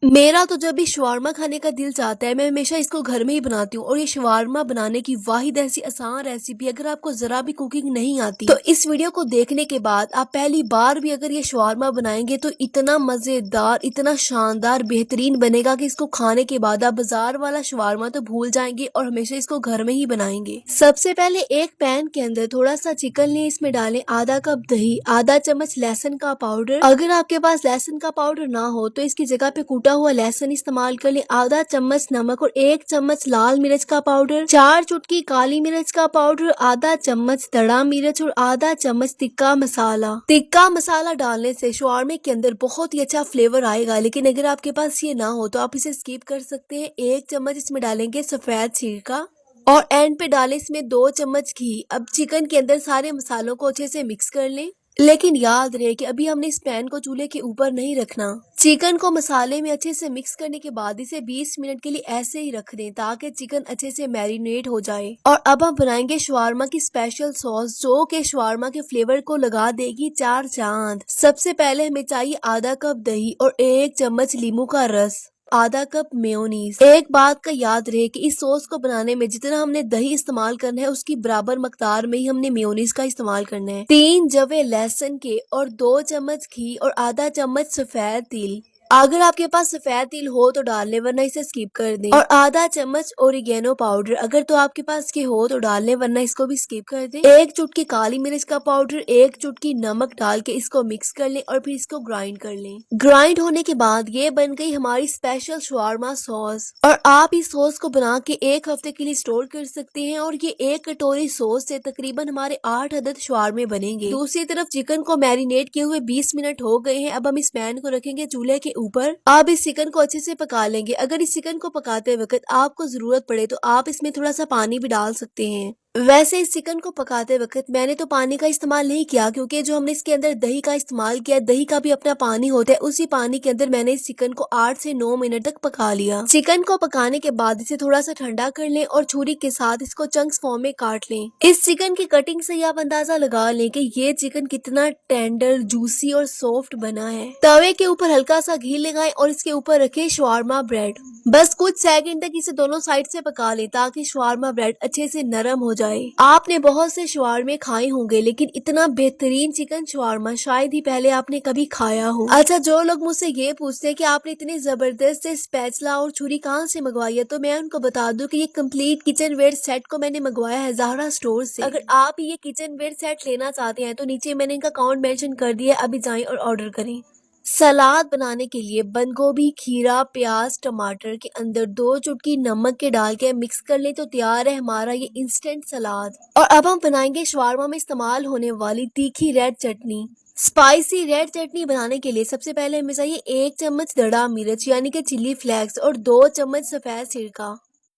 मेरा तो जब भी शवारमा खाने का दिल चाहता है मैं हमेशा इसको घर में ही बनाती हूँ। और ये शवारमा बनाने की वाहिद ऐसी आसान रेसिपी, अगर आपको जरा भी कुकिंग नहीं आती तो इस वीडियो को देखने के बाद आप पहली बार भी अगर ये शवारमा बनाएंगे तो इतना मजेदार, इतना शानदार, बेहतरीन बनेगा कि इसको खाने के बाद आप बाजार वाला शवारमा तो भूल जाएंगे और हमेशा इसको घर में ही बनाएंगे। सबसे पहले एक पैन के अंदर थोड़ा सा चिकन लें, इसमें डालें आधा कप दही, आधा चम्मच लहसुन का पाउडर। अगर आपके पास लहसुन का पाउडर ना हो तो इसकी जगह पे कूटा हुआ लहसुन इस्तेमाल कर ले, आधा चम्मच नमक और 1 चम्मच लाल मिर्च का पाउडर, 4 चुटकी काली मिर्च का पाउडर, आधा चम्मच तड़ा मिर्च और आधा चम्मच तिक्का मसाला। तिक्का मसाला डालने से शवारमे के अंदर बहुत ही अच्छा फ्लेवर आएगा, लेकिन अगर आपके पास ये ना हो तो आप इसे स्किप कर सकते हैं। 1 चम्मच इसमें डालेंगे सफेद सिरका और एंड पे डालें इसमें 2 चम्मच घी। अब चिकन के अंदर सारे मसालों को अच्छे से मिक्स कर लें, लेकिन याद रहे कि अभी हमने इस पैन को चूल्हे के ऊपर नहीं रखना। चिकन को मसाले में अच्छे से मिक्स करने के बाद इसे 20 मिनट के लिए ऐसे ही रख दें ताकि चिकन अच्छे से मैरिनेट हो जाए। और अब हम बनाएंगे शवारमा की स्पेशल सॉस जो के शवारमा के फ्लेवर को लगा देगी 4 चांद। सबसे पहले हमें चाहिए आधा कप दही और 1 चम्मच नींबू का रस, आधा कप मेयोनीज। एक बात का याद रहे कि इस सॉस को बनाने में जितना हमने दही इस्तेमाल करना है उसकी बराबर मकदार में ही हमने मेयोनीज का इस्तेमाल करना है। 3 जवे लहसुन के और 2 चम्मच घी और आधा चम्मच सफेद तिल। अगर आपके पास सफेद तिल हो तो डाल लें वरना इसे स्किप कर दें। और आधा चम्मच ओरिगेनो पाउडर, अगर तो आपके पास के हो तो डाल लें वरना इसको भी स्किप कर दें। 1 चुटकी काली मिर्च का पाउडर, 1 चुटकी नमक डाल के इसको मिक्स कर लें और फिर इसको ग्राइंड कर लें। ग्राइंड होने के बाद ये बन गई हमारी स्पेशल शवारमा सॉस। और आप इस सॉस को बना के 1 हफ्ते के लिए स्टोर कर सकते हैं और ये 1 कटोरी सॉस से तकरीबन हमारे 8 अदद शवारमे बनेंगे। दूसरी तरफ चिकन को मैरिनेट किए हुए 20 मिनट हो गए हैं। अब हम इस पैन को रखेंगे चूल्हे के ऊपर। आप इस चिकन को अच्छे से पका लेंगे। अगर इस चिकन को पकाते वक्त आपको जरूरत पड़े तो आप इसमें थोड़ा सा पानी भी डाल सकते हैं। वैसे इस चिकन को पकाते वक्त मैंने तो पानी का इस्तेमाल नहीं किया क्योंकि जो हमने इसके अंदर दही का इस्तेमाल किया, दही का भी अपना पानी होता है, उसी पानी के अंदर मैंने इस चिकन को 8 से 9 मिनट तक पका लिया। चिकन को पकाने के बाद इसे थोड़ा सा ठंडा कर लें और छुरी के साथ इसको चंक्स फॉर्म में काट लें। इस चिकन की कटिंग से आप अंदाजा लगा लें कि ये चिकन कितना टेंडर, जूसी और सॉफ्ट बना है। तवे के ऊपर हल्का सा घी लगाएं और इसके ऊपर रखें शवारमा ब्रेड। बस कुछ सेकंड तक इसे दोनों साइड से पका लें ताकि शवारमा ब्रेड अच्छे से नरम हो जाए। आपने बहुत से शवारमे खाए होंगे लेकिन इतना बेहतरीन चिकन शवारमा शायद ही पहले आपने कभी खाया हो। अच्छा, जो लोग मुझसे ये पूछते हैं कि आपने इतनी जबरदस्त स्पैचुला और छुरी कहाँ से मंगवाई है, तो मैं उनको बता दूं कि ये कंप्लीट किचन वेयर सेट को मैंने मंगवाया है ज़ाहरा स्टोर से। अगर आप ये किचन वेयर सेट लेना चाहते हैं तो नीचे मैंने इनका अकाउंट मेंशन कर दिया है, अभी जाएं और ऑर्डर करें। सलाद बनाने के लिए बंद गोभी, खीरा, प्याज, टमाटर के अंदर 2 चुटकी नमक के डाल के मिक्स कर ले तो तैयार है हमारा ये इंस्टेंट सलाद। और अब हम बनाएंगे शवारमा में इस्तेमाल होने वाली तीखी रेड चटनी। स्पाइसी रेड चटनी बनाने के लिए सबसे पहले हमें चाहिए 1 चम्मच दड़ा मिर्च यानी कि चिली फ्लेक्स और 2 चम्मच सफेद सिरका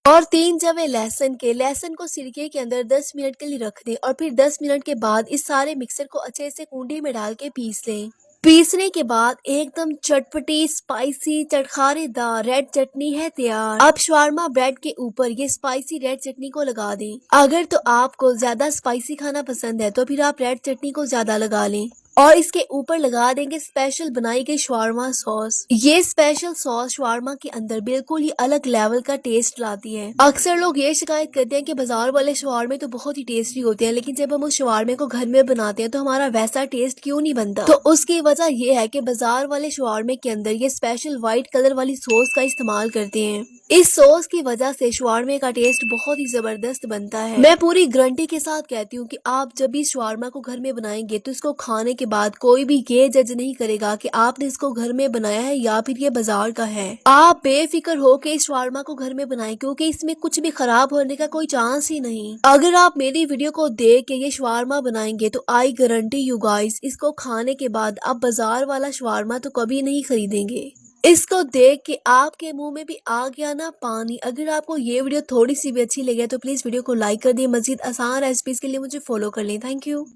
और 3 जवे लहसुन के। लहसुन को सिरके के अंदर 10 मिनट के लिए रख दें और फिर 10 मिनट के बाद इस सारे मिक्सर को अच्छे से कूंडी में डाल के पीस लें। पीसने के बाद एकदम चटपटी, स्पाइसी, चटखारेदार रेड चटनी है तैयार। अब शवारमा ब्रेड के ऊपर ये स्पाइसी रेड चटनी को लगा दें। अगर तो आपको ज्यादा स्पाइसी खाना पसंद है तो फिर आप रेड चटनी को ज्यादा लगा लें और इसके ऊपर लगा देंगे स्पेशल बनाई गई शवारमा सॉस। ये स्पेशल सॉस शवारमा के अंदर बिल्कुल ही अलग लेवल का टेस्ट लाती है। अक्सर लोग ये शिकायत करते हैं कि बाजार वाले शवारमे तो बहुत ही टेस्टी होते हैं, लेकिन जब हम उस शवारमे को घर में बनाते हैं तो हमारा वैसा टेस्ट क्यों नहीं बनता। तो उसकी वजह ये है कि बाजार वाले शवारमे के अंदर ये स्पेशल व्हाइट कलर वाली सॉस का इस्तेमाल करते हैं। इस सॉस की वजह से शवारमे का टेस्ट बहुत ही जबरदस्त बनता है। मैं पूरी गारंटी के साथ कहती हूँ कि आप जब भी शवारमा को घर में बनाएंगे तो इसको खाने के बाद कोई भी ये जज नहीं करेगा कि आपने इसको घर में बनाया है या फिर ये बाजार का है। आप बेफिक्र हो के इस शवारमा को घर में बनाएं क्योंकि इसमें कुछ भी खराब होने का कोई चांस ही नहीं। अगर आप मेरी वीडियो को देख के ये शवारमा बनाएंगे तो आई गारंटी यू गाइस, इसको खाने के बाद आप बाजार वाला शवारमा तो कभी नहीं खरीदेंगे। इसको देख के आपके मुंह में भी आ गया ना पानी। अगर आपको ये वीडियो थोड़ी सी भी अच्छी लगी तो प्लीज वीडियो को लाइक कर दिए। मजीद आसान रेसिपीज के लिए मुझे फॉलो कर लें। Thank you.